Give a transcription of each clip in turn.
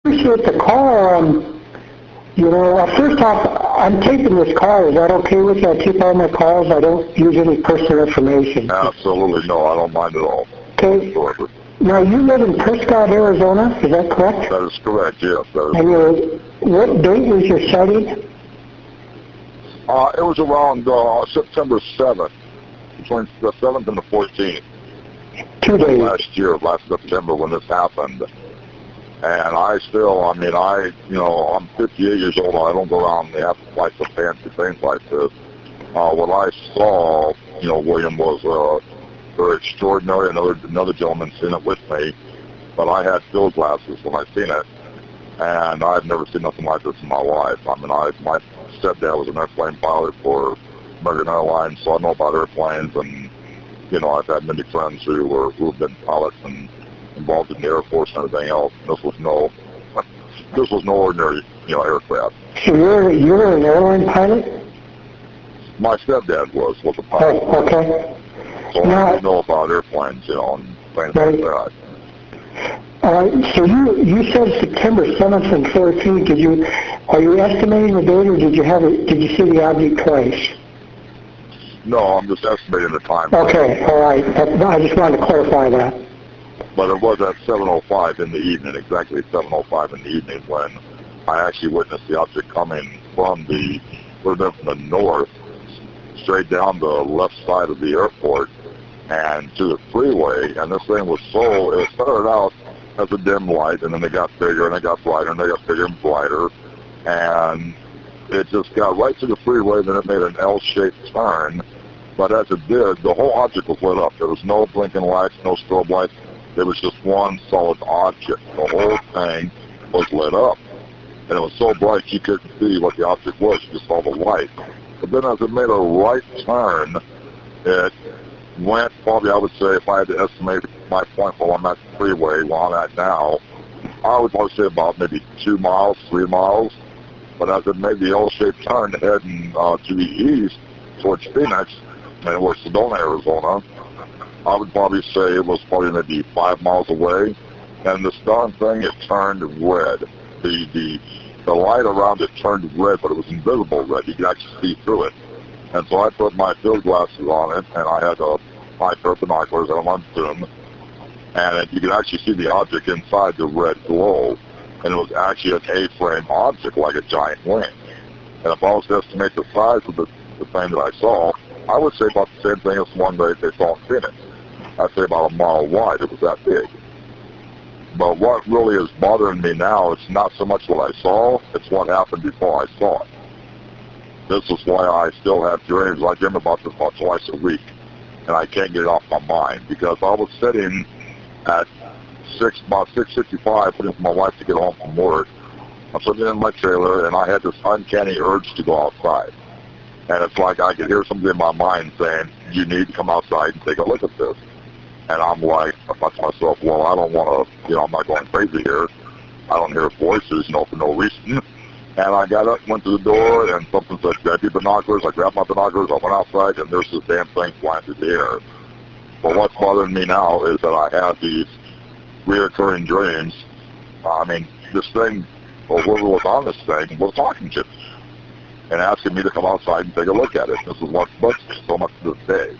Appreciate the call. First off, I'm taping this call. Is that okay with you? I tape all my calls. I don't use any personal information. Absolutely no. I don't mind at all. Okay. Now, you live in Prescott, Arizona. Is that correct? That is correct, yes. And what date was your sighting? It was around September 7th, between the 7th and the 14th. 2 days. Last September when this happened. And I'm 58 years old. I don't go around and have like some fancy things like this. What I saw, William, was very extraordinary. Another gentleman seen it with me, but I had field glasses when I seen it, and I've never seen nothing like this in my life. My stepdad was an airplane pilot for American Airlines, so I know about airplanes, and I've had many friends who have been pilots and involved in the Air Force and everything else. This was no ordinary, aircraft. So you're an airline pilot? My stepdad was a pilot. Oh, okay. So I know about airplanes, and things like that. So you said September 7th and 14th. Are you estimating the date, or did you see the object twice? No, I'm just estimating the time. Okay, all right. I just wanted to clarify that. But it was at 7:05 in the evening, exactly 7:05 in the evening, when I actually witnessed the object coming from the north, straight down the left side of the airport and to the freeway. And this thing it started out as a dim light, and then it got bigger and it got brighter and it got bigger and brighter, and it just got right to the freeway. Then it made an L-shaped turn, but as it did, the whole object was lit up. There was no blinking lights, no strobe lights. It was just one solid object. The whole thing was lit up, and it was so bright you couldn't see what the object was. You just saw the light. But then as it made a right turn, it went probably, I would say, if I had to estimate my point while I'm at the freeway, where I'm at now, I would probably say about maybe 2 miles, 3 miles. But as it made the L-shaped turn heading to the east towards Phoenix, and we're Sedona, Arizona, I would probably say it was probably maybe 5 miles away. And this darn thing, it turned red. The light around it turned red, but it was invisible red. You could actually see through it. And so I put my field glasses on it, and I had my pair of binoculars, and I'm on zoom. And you could actually see the object inside the red glow. And it was actually an A-frame object, like a giant wing. And if I was to estimate the size of the thing that I saw, I would say about the same thing as the one they saw in Phoenix. I'd say about a mile wide. It was that big. But what really is bothering me now, it's not so much what I saw, it's what happened before I saw it. This is why I still have dreams. I dream about this about twice a week, and I can't get it off my mind, because I was sitting at about 6:55, waiting for my wife to get home from work. I'm sitting in my trailer, and I had this uncanny urge to go outside. And it's like I could hear something in my mind saying, you need to come outside and take a look at this. And I'm like, I thought to myself, well, I don't want to, I'm not going crazy here. I don't hear voices, for no reason. And I got up, went to the door, and something said, grab your binoculars. I grabbed my binoculars, I went outside, and there's this damn thing flying through the air. But what's bothering me now is that I have these reoccurring dreams. This thing, or whoever was on this thing, was talking to me and asking me to come outside and take a look at it. This is what bugs me so much to this day.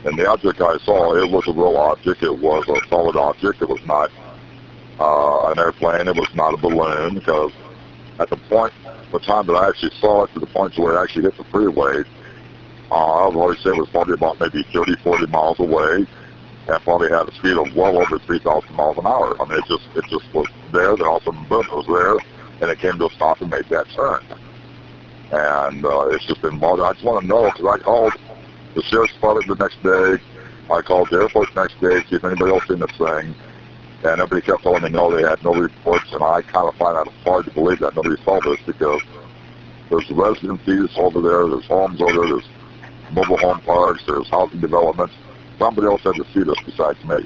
And the object I saw, it was a real object. It was a solid object. It was not an airplane. It was not a balloon, because at the time that I actually saw it, to the point where it actually hit the freeway, I would always say it was probably about maybe 30, 40 miles away, and probably had a speed of well over 3,000 miles an hour. It just was there. Then all of a sudden, boom, it was there, and it came to a stop and made that turn. And it's just been bothering. I just want to know, because I called the sheriff's department the next day. I called the Air Force the next day to see if anybody else seen this thing. And everybody kept telling me no, they had no reports. And I kind of find that hard to believe that nobody saw this, because there's residencies over there, there's homes over there, there's mobile home parks, there's housing developments. Somebody else had to see this besides me.